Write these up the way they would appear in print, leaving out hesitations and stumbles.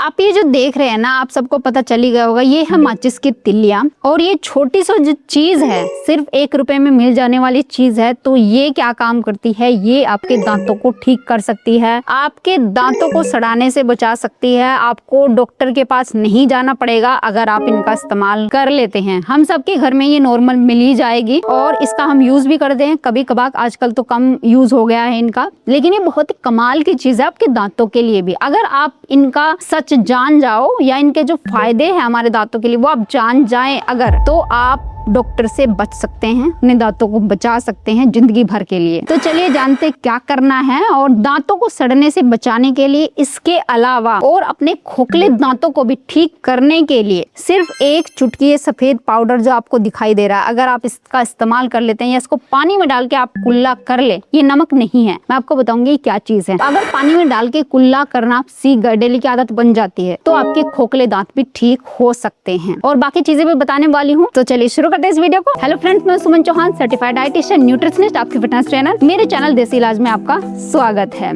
आप ये जो देख रहे हैं ना, आप सबको पता चली गया होगा, ये है माचिस की तिल्लियां। और ये छोटी सी जो चीज है, सिर्फ 1 रुपए में मिल जाने वाली चीज है। तो ये क्या काम करती है, ये आपके दांतों को ठीक कर सकती है, आपके दांतों को सड़ाने से बचा सकती है। आपको डॉक्टर के पास नहीं जाना पड़ेगा अगर आप इनका इस्तेमाल कर लेते हैं। हम सबके घर में ये नॉर्मल मिल ही जाएगी और इसका हम यूज भी करते हैं कभी कभार। आजकल तो कम यूज हो गया है इनका, लेकिन ये बहुत ही कमाल की चीज है आपके दांतों के लिए भी। अगर आप इनका सच जान जाओ या इनके जो फायदे हैं हमारे दांतों के लिए वो आप जान जाएं अगर, तो आप डॉक्टर से बच सकते हैं, अपने दांतों को बचा सकते हैं जिंदगी भर के लिए। तो चलिए जानते क्या करना है। और दांतों को सड़ने से बचाने के लिए, इसके अलावा और अपने खोखले दांतों को भी ठीक करने के लिए सिर्फ 1 चुटकी सफेद पाउडर जो आपको दिखाई दे रहा है, अगर आप इसका इस्तेमाल कर लेते हैं या इसको पानी में डाल के आप कुल्ला कर ले, ये नमक नहीं है, मैं आपको बताऊंगी क्या चीज है। अगर पानी में डाल के कुल्ला करना आप सीख गए, डेली की आदत बन जाती है, तो आपके खोखले दांत भी ठीक हो सकते हैं। और बाकी चीजें भी बताने वाली हूँ, तो चलिए शुरू करते हैं इस वीडियो को। हेलो फ्रेंड्स, मैं सुमन चौहान, सर्टिफाइड डाइटिशियन, न्यूट्रिशनिस्ट, आपकी फिटनेस ट्रेनर। मेरे चैनल देसी इलाज में आपका स्वागत है।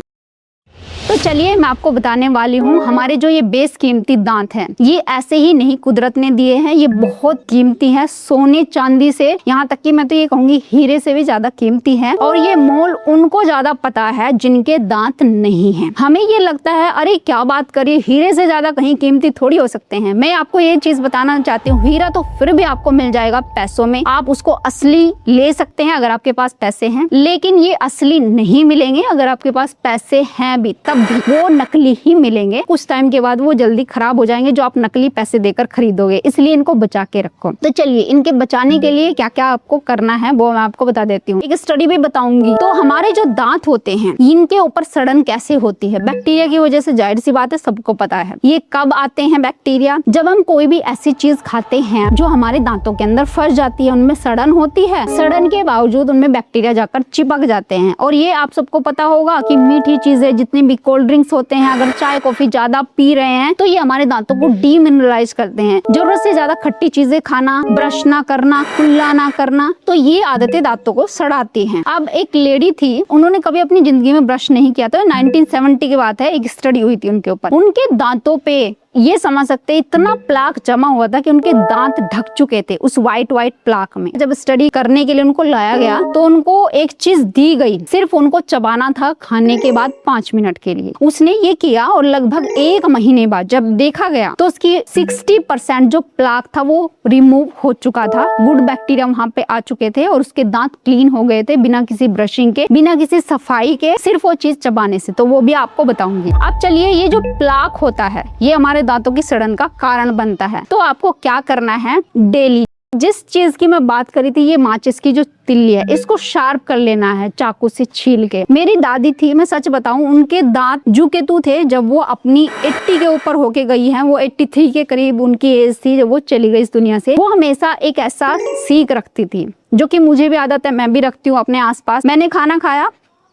तो चलिए मैं आपको बताने वाली हूँ, हमारे जो ये बेस कीमती दांत हैं, ये ऐसे ही नहीं कुदरत ने दिए हैं, ये बहुत कीमती है, सोने चांदी से, यहाँ तक कि मैं तो ये कहूंगी हीरे से भी ज्यादा कीमती है। और ये मोल उनको ज्यादा पता है जिनके दांत नहीं है। हमें ये लगता है अरे क्या बात करिए, हीरे से ज्यादा कहीं कीमती थोड़ी हो सकते हैं। मैं आपको ये चीज बताना चाहती हूँ, हीरा तो फिर भी आपको मिल जाएगा पैसों में, आप उसको असली ले सकते हैं अगर आपके पास पैसे हैं, लेकिन ये असली नहीं मिलेंगे अगर आपके पास पैसे हैं भी, तब वो नकली ही मिलेंगे। कुछ टाइम के बाद वो जल्दी खराब हो जाएंगे जो आप नकली पैसे देकर खरीदोगे, इसलिए इनको बचा के रखो। तो चलिए इनके बचाने के लिए क्या क्या आपको करना है वो मैं आपको बता देती हूँ, एक स्टडी भी बताऊंगी। तो हमारे जो दांत होते हैं इनके ऊपर सड़न कैसे होती है, बैक्टीरिया की वजह से, जाहिर सी बात है सबको पता है। ये कब आते हैं बैक्टीरिया, जब हम कोई भी ऐसी चीज खाते हैं जो हमारे दांतों के अंदर फंस जाती है, उनमें सड़न होती है, सड़न के बावजूद उनमें बैक्टीरिया जाकर चिपक जाते हैं। और ये आप सबको पता होगा कि मीठी चीजें, जितनी भी कोल्ड ड्रिंक्स होते हैं, अगर चाय कॉफी ज्यादा पी रहे हैं तो ये हमारे दांतों को डीमिनरलाइज करते हैं। जरूरत से ज्यादा खट्टी चीजें खाना, ब्रश ना करना, कुल्ला ना करना, तो ये आदतें दांतों को सड़ाती हैं। अब एक लेडी थी, उन्होंने कभी अपनी जिंदगी में ब्रश नहीं किया था, 1970 की बात है, एक स्टडी हुई थी उनके ऊपर। उनके दांतों पे ये समझ सकते हैं इतना प्लाक जमा हुआ था कि उनके दांत ढक चुके थे उस व्हाइट प्लाक में। जब स्टडी करने के लिए उनको लाया गया तो उनको एक चीज दी गई, सिर्फ उनको चबाना था खाने के बाद 5 मिनट के लिए। उसने ये किया और लगभग 1 महीने बाद जब देखा गया तो उसकी 60% जो प्लाक था वो रिमूव हो चुका था, गुड बैक्टीरिया वहाँ पे आ चुके थे और उसके दांत क्लीन हो गए थे, बिना किसी ब्रशिंग के, बिना किसी सफाई के, सिर्फ वो चीज चबाने से। तो वो भी आपको बताऊंगी। अब चलिए, ये जो प्लाक होता है ये हमारे दांतों की सड़न का कारण बनता है। तो आपको क्या करना है, डेली जिस चीज की मैं बात करी थी, ये माचिस की जो तिल्ली है, इसको शार्प कर लेना है चाकू से छील के। मेरी दादी थी, मैं सच बताऊं, उनके दांत जुकेतू थे जब वो अपनी 80 के ऊपर होके गई हैं, वो 83 के करीब उनकी एज थी जब वो चली गई इस दुनिया से। वो हमेशा एक ऐसा सीख रखती थी, जो कि मुझे भी आदत है, मैं भी रखती हूँ अपने आसपास। मैंने खाना खाया,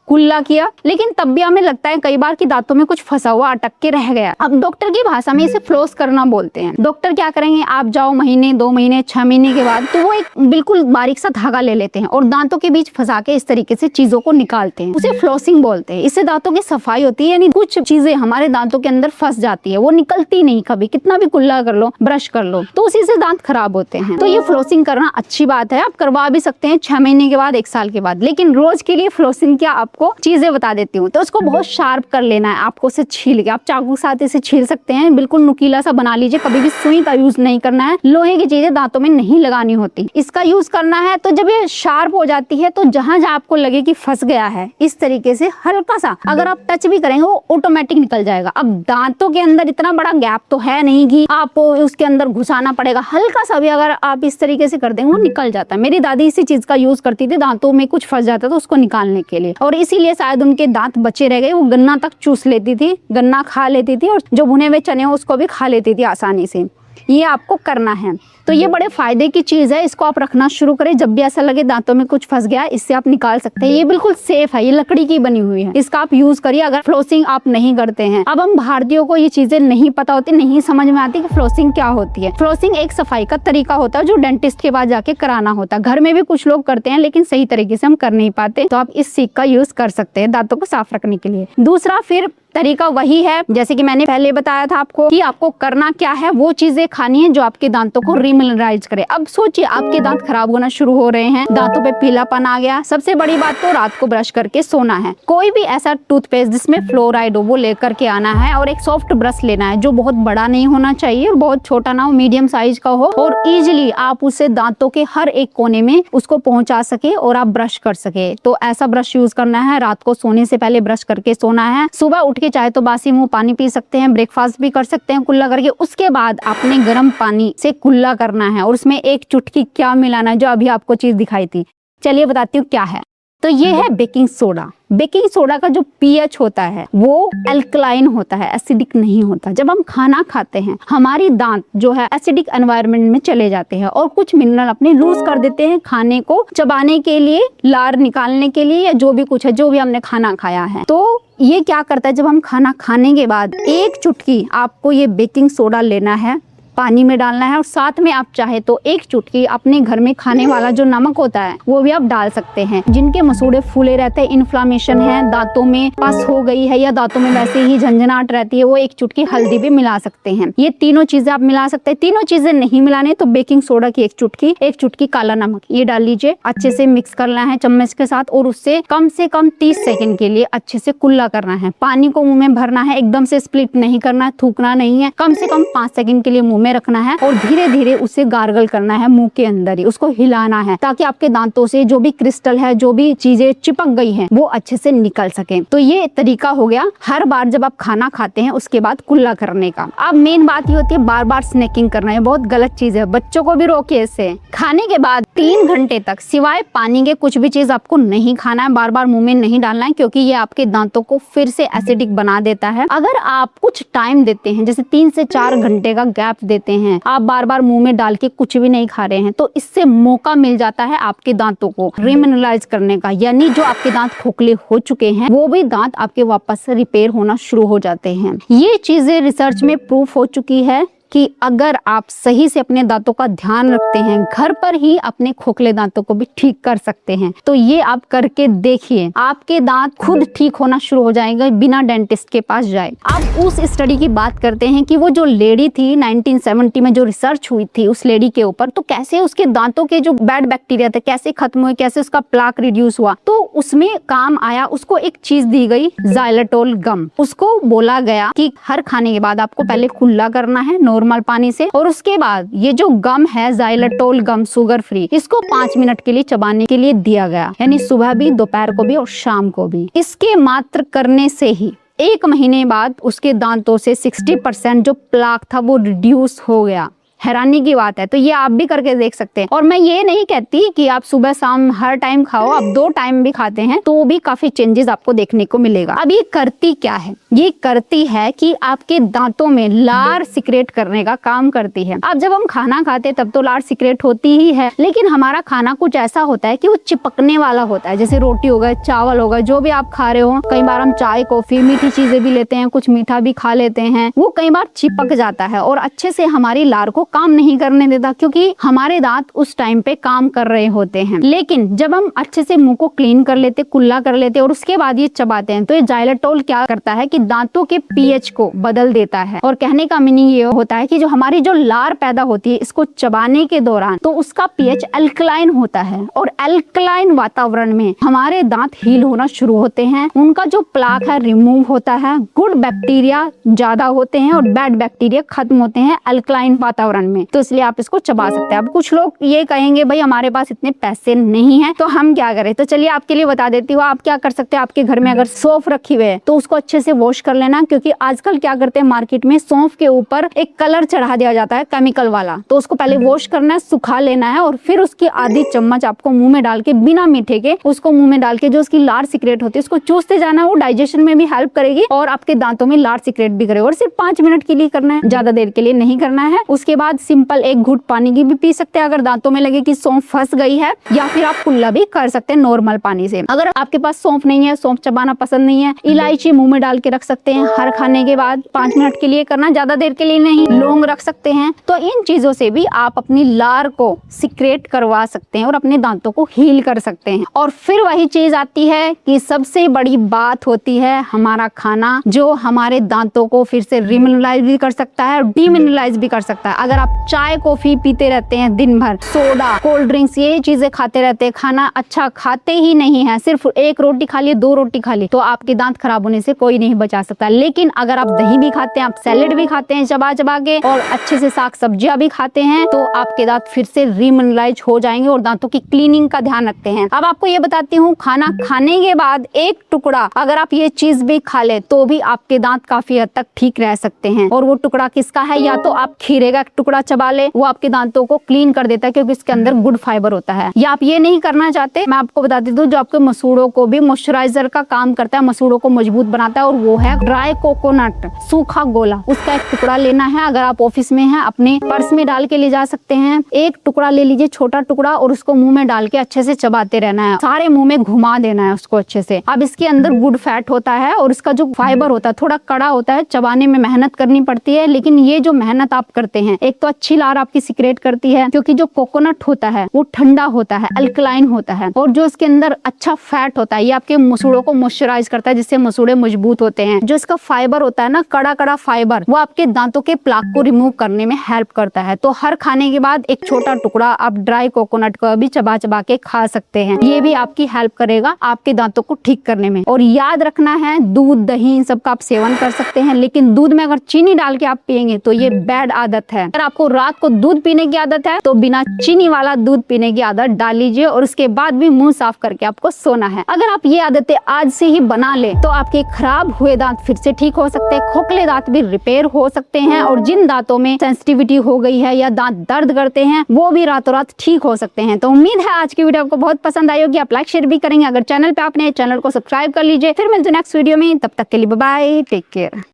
कुल्ला किया, लेकिन तब भी हमें लगता है कई बार कि दांतों में कुछ फंसा हुआ, अटक के रह गया। अब डॉक्टर की भाषा में इसे फ्लोस करना बोलते हैं। डॉक्टर क्या करेंगे, आप जाओ महीने, 2 महीने, 6 महीने के बाद, तो वो एक बिल्कुल बारीक सा धागा ले लेते हैं और दांतों के बीच फंसा के इस तरीके से चीजों को निकालते हैं। उसे फ्लोसिंग बोलते हैं। इससे दांतों की सफाई होती है, यानी कुछ चीजें हमारे दांतों के अंदर फंस जाती है, वो निकलती नहीं कभी, कितना भी कुल्ला कर लो, ब्रश कर लो, तो उसी से दांत खराब होते हैं। तो ये फ्लोसिंग करना अच्छी बात है, आप करवा भी सकते हैं 6 महीने के बाद, 1 साल के बाद। लेकिन रोज के लिए फ्लोसिंग क्या आपको चीजें बता देती हूँ। तो उसको बहुत शार्प कर लेना है आपको, उसे छील के, आप चाकू के साथ इसे छील सकते हैं, बिल्कुल नुकीला सा बना लीजिए। कभी भी सुई का यूज नहीं करना है, लोहे की चीजें दांतों में नहीं लगानी होती, इसका यूज करना है। तो जब ये शार्प हो जाती है तो जहां जहां आपको लगे कि फंस गया है, इस तरीके से हल्का सा अगर आप टच भी करेंगे वो ऑटोमेटिक निकल जाएगा। अब दांतों के अंदर इतना बड़ा गैप तो है नहीं कि आपको उसके अंदर घुसाना पड़ेगा, हल्का सा भी अगर आप इस तरीके से कर देंगे वो निकल जाता है। मेरी दादी इसी चीज का यूज करती थी, दांतों में कुछ फंस जाता था उसको निकालने के लिए, और इसीलिए शायद उनके दांत बचे रह गए। वो गन्ना तक चूस लेती थी, गन्ना खा लेती थी, और जो भुने हुए चने हो उसको भी खा लेती थी आसानी से। ये आपको करना है। तो ये बड़े फायदे की चीज है, इसको आप रखना शुरू करें। जब भी ऐसा लगे दांतों में कुछ फंस गया, इससे आप निकाल सकते हैं। ये बिल्कुल सेफ है, ये लकड़ी की बनी हुई है, इसका आप यूज करिए अगर फ्लोसिंग आप नहीं करते हैं। अब हम भारतीयों को ये चीजें नहीं पता होती, नहीं समझ में आती कि फ्लोसिंग क्या होती है। फ्लोसिंग एक सफाई का तरीका होता है जो डेंटिस्ट के पास जाके कराना होता है। घर में भी कुछ लोग करते हैं लेकिन सही तरीके से हम कर नहीं पाते, तो आप इस सीख का यूज कर सकते हैं दांतों को साफ रखने के लिए। दूसरा, फिर तरीका वही है जैसे कि मैंने पहले बताया था आपको कि आपको करना क्या है, वो चीजें खानी है जो आपके दांतों को रीमिनरलाइज करे। अब सोचिए आपके दांत खराब होना शुरू हो रहे हैं, दांतों पे पीलापन आ गया। सबसे बड़ी बात तो रात को ब्रश करके सोना है। कोई भी ऐसा टूथपेस्ट जिसमें फ्लोराइड हो वो लेकर के आना है, और एक सॉफ्ट ब्रश लेना है जो बहुत बड़ा नहीं होना चाहिए और बहुत छोटा ना हो, मीडियम साइज का हो, और इजिली आप उसे दांतों के हर एक कोने में उसको पहुंचा सके और आप ब्रश कर सके। तो ऐसा ब्रश यूज करना है। रात को सोने से पहले ब्रश करके सोना है। सुबह उठ के चाहे तो बासी मुंह पानी पी सकते हैं, ब्रेकफास्ट भी कर सकते हैं कुल्ला करके। उसके बाद आपने गर्म पानी से कुल्ला करना है और उसमें एक चुटकी क्या मिलाना है जो अभी आपको चीज दिखाई थी, चलिए बताती हूँ क्या है। तो ये है बेकिंग सोडा। बेकिंग सोडा का जो पीएच होता है वो एल्कलाइन होता है, एसिडिक नहीं होता। जब हम खाना खाते हैं हमारी दांत जो है एसिडिक एनवायरनमेंट में चले जाते हैं और कुछ मिनरल अपने लूज कर देते हैं खाने को चबाने के लिए, लार निकालने के लिए, या जो भी कुछ है जो भी हमने खाना खाया है। तो ये क्या करता है, जब हम खाना खाने के बाद एक चुटकी आपको ये बेकिंग सोडा लेना है, पानी में डालना है, और साथ में आप चाहे तो एक चुटकी अपने घर में खाने वाला जो नमक होता है वो भी आप डाल सकते हैं। जिनके मसूड़े फूले रहते हैं, इन्फ्लामेशन है, दांतों में पस हो गई है या दांतों में वैसे ही झंझनाहट रहती है, वो एक चुटकी हल्दी भी मिला सकते हैं। ये तीनों चीजें आप मिला सकते हैं। तीनों चीजें नहीं मिलाने तो बेकिंग सोडा की एक चुटकी काला नमक ये डाल लीजिए। अच्छे से मिक्स करना है चम्मच के साथ और उससे कम 30 सेकंड के लिए अच्छे से कुल्ला करना है। पानी को मुंह में भरना है, एकदम से स्प्लिट नहीं करना है, थूकना नहीं है। कम से कम 5 सेकंड के लिए मुंह में रखना है और धीरे धीरे उसे गार्गल करना है मुंह के अंदर ही, उसको हिलाना है ताकि आपके दांतों से जो भी क्रिस्टल है, जो भी चीजें चिपक गई हैं, वो अच्छे से निकल सके। तो ये तरीका हो गया हर बार जब आप खाना खाते हैं उसके बाद कुल्ला करने का। अब मेन बात ये होती है बार बार स्नैकिंग करना, है बहुत गलत चीज है, बच्चों को भी रोकिए इससे। खाने के बाद 3 घंटे तक सिवाय पानी के कुछ भी चीज आपको नहीं खाना है, बार बार मुंह में नहीं डालना है, क्योंकि ये आपके दांतों को फिर से एसिडिक बना देता है। अगर आप कुछ टाइम देते हैं, जैसे 3 से 4 घंटे का गैप देते हैं, आप बार बार मुंह में डाल के कुछ भी नहीं खा रहे हैं, तो इससे मौका मिल जाता है आपके दांतों को रीमिनरलाइज करने का, यानी जो आपके दांत खोखले हो चुके हैं वो भी दांत आपके वापस से रिपेयर होना शुरू हो जाते हैं। ये चीजें रिसर्च में प्रूफ हो चुकी है कि अगर आप सही से अपने दांतों का ध्यान रखते हैं, घर पर ही अपने खोखले दांतों को भी ठीक कर सकते हैं। तो ये आप करके देखिए, आपके दांत खुद ठीक होना शुरू हो जाएंगे बिना डेंटिस्ट के पास जाए। आप उस स्टडी की बात करते हैं कि वो जो लेडी थी 1970 में जो रिसर्च हुई थी उस लेडी के ऊपर, तो कैसे उसके दांतों के जो बैड बैक्टीरिया थे कैसे खत्म हुए, कैसे उसका प्लाक रिड्यूस हुआ। तो उसमें काम आया, उसको एक चीज दी गई जाइलेटोल गम। उसको बोला गया कि हर खाने के बाद आपको पहले कुल्ला करना है नॉर्मल पानी से, और उसके बाद ये जो गम है जाइलेटोल गम शुगर फ्री, इसको 5 मिनट के लिए चबाने के लिए दिया गया, यानी सुबह भी, दोपहर को भी और शाम को भी। इसके मात्र करने से ही 1 महीने बाद उसके दांतों से 60% जो प्लाक था वो रिड्यूस हो गया। हैरानी की बात है। तो ये आप भी करके देख सकते हैं। और मैं ये नहीं कहती कि आप सुबह शाम हर टाइम खाओ, आप 2 टाइम भी खाते हैं तो भी काफी चेंजेस आपको देखने को मिलेगा। अब ये करती क्या है, ये करती है कि आपके दांतों में लार सिक्रेट करने का काम करती है। अब जब हम खाना खाते हैं तब तो लार सिक्रेट होती ही है, लेकिन हमारा खाना कुछ ऐसा होता है कि वो चिपकने वाला होता है। जैसे रोटी हो गए, चावल हो गए, जो भी आप खा रहे हो, कई बार हम चाय, कॉफी, मीठी चीजें भी लेते हैं, कुछ मीठा भी खा लेते हैं, वो कई बार चिपक जाता है और अच्छे से हमारी लार को काम नहीं करने देता, क्योंकि हमारे दांत उस टाइम पे काम कर रहे होते हैं। लेकिन जब हम अच्छे से मुंह को क्लीन कर लेते, कुल्ला कर लेते और उसके बाद ये चबाते हैं, तो ये जाइलेटोल क्या करता है कि दांतों के पीएच को बदल देता है। और कहने का मीनिंग ये होता है कि जो हमारी जो लार पैदा होती है इसको चबाने के दौरान, तो उसका पीएच अल्कलाइन होता है, और अल्कलाइन वातावरण में हमारे दांत हील होना शुरू होते हैं, उनका जो प्लाक है रिमूव होता है, गुड बैक्टीरिया ज्यादा होते हैं और बैड बैक्टीरिया खत्म होते हैं अल्कलाइन वातावरण में। तो इसलिए आप इसको चबा सकते हैं। अब कुछ लोग ये कहेंगे भाई हमारे पास इतने पैसे नहीं हैं तो हम क्या करें, तो चलिए आपके लिए बता देती हूँ। आप क्या कर सकते हैं, आपके घर में अगर सौंफ रखी हुई है तो उसको अच्छे से वॉश कर लेना, क्योंकि आजकल क्या करते हैं मार्केट में सौंफ के ऊपर एक कलर चढ़ा दिया जाता है केमिकल वाला, तो उसको पहले वॉश करना है, सुखा लेना है और फिर उसकी आधी चम्मच आपको मुंह में डाल के बिना मीठे के उसको मुंह में डाल के जो उसकी लार सिक्रेट होती है उसको चूसते जाना। वो डाइजेशन में भी हेल्प करेगी और आपके दांतों में लार सिक्रेट भी करेगा। और सिर्फ 5 मिनट के लिए करना है, ज्यादा देर के लिए नहीं करना है। उसके बाद बाद सिंपल एक घूंट पानी की भी पी सकते हैं अगर दांतों में लगे कि सौंफ फंस गई है, या फिर आप कुल्ला भी कर सकते हैं नॉर्मल पानी से। अगर आपके पास सौंफ नहीं है, सौंफ चबाना पसंद नहीं है, इलायची मुंह में डाल के रख सकते हैं हर खाने के बाद 5 मिनट के लिए करना, ज्यादा देर के लिए नहीं। लौंग रख सकते हैं। तो इन चीजों से भी आप अपनी लार को सिक्रेट करवा सकते हैं और अपने दांतों को हील कर सकते हैं। और फिर वही चीज आती है कि सबसे बड़ी बात होती है हमारा खाना, जो हमारे दांतों को फिर से रिमिनरलाइज भी कर सकता है और डीमिनरलाइज भी कर सकता है। अगर आप चाय कॉफी पीते रहते हैं दिन भर, सोडा कोल्ड ड्रिंक्स ये चीजें खाते रहते हैं, खाना अच्छा खाते ही नहीं है, सिर्फ एक रोटी खा ली 2 रोटी खा ली, तो आपके दांत खराब होने से कोई नहीं बचा सकता। लेकिन अगर आप दही भी खाते हैं, आप सैलेड भी खाते हैं चबा चबा के, और अच्छे से साग सब्जियां भी खाते हैं, तो आपके दांत फिर से रिमिनरलाइज हो जाएंगे और दांतों की क्लीनिंग का ध्यान रखते हैं। अब आपको ये बताती हूँ, खाना खाने के बाद एक टुकड़ा अगर आप ये चीज भी खा ले तो भी आपके दांत काफी हद तक ठीक रह सकते हैं। और वो टुकड़ा किसका है? या तो आप खीरे का टुकड़ा चबा ले, वो आपके दांतों को क्लीन कर देता है क्योंकि इसके अंदर गुड फाइबर होता है। या आप ये नहीं करना चाहते, मैं आपको बता देती हूँ, जो आपके मसूड़ों को भी मॉइस्चराइजर का काम करता है, मसूड़ों को मजबूत बनाता है, और वो है ड्राई कोकोनट, सूखा गोला। उसका एक टुकड़ा लेना है। अगर आप ऑफिस में हैं, अपने पर्स में डाल के ले जा सकते हैं। एक टुकड़ा ले लीजिए, छोटा टुकड़ा, और उसको मुंह में डाल के अच्छे से चबाते रहना है, सारे मुंह में घुमा देना है उसको अच्छे से। अब इसके अंदर गुड फैट होता है और इसका जो फाइबर होता है थोड़ा कड़ा होता है, चबाने में मेहनत करनी पड़ती है, लेकिन ये जो मेहनत आप करते हैं, एक तो अच्छी लार आपकी सिक्रेट करती है क्योंकि जो कोकोनट होता है वो ठंडा होता है, अल्कलाइन होता है, और जो इसके अंदर अच्छा फैट होता है ये आपके मसूड़ों को मॉइस्चराइज करता है, जिससे मसूड़े मजबूत होते हैं। जो इसका फाइबर होता है ना, कड़ा कड़ा फाइबर, वो आपके दांतों के प्लाक को रिमूव करने में हेल्प करता है। तो हर खाने के बाद एक छोटा टुकड़ा आप ड्राई कोकोनट का भी चबा चबा के खा सकते हैं। ये भी आपकी हेल्प करेगा आपके दांतों को ठीक करने में। और याद रखना है, दूध दही इन सब का आप सेवन कर सकते हैं, लेकिन दूध में अगर चीनी डाल के आप पियेंगे तो ये बैड आदत है। अगर आपको रात को दूध पीने की आदत है तो बिना चीनी वाला दूध पीने की आदत डाल लीजिए, और उसके बाद भी मुंह साफ करके आपको सोना है। अगर आप ये आदतें आज से ही बना ले तो आपके खराब हुए दांत फिर से ठीक हो सकते हैं, खोखले दांत भी रिपेयर हो सकते हैं, और जिन दांतों में सेंसिटिविटी हो गई है या दांत दर्द करते हैं वो भी रातों रात ठीक हो सकते हैं। तो उम्मीद है आज की वीडियो आपको बहुत पसंद आई होगी। आप लाइक शेयर भी करेंगे। अगर चैनल पे आपने चैनल को सब्सक्राइब कर लीजिए। फिर मिलते हैं नेक्स्ट वीडियो में, तब तक के लिए बाय बाय, टेक केयर।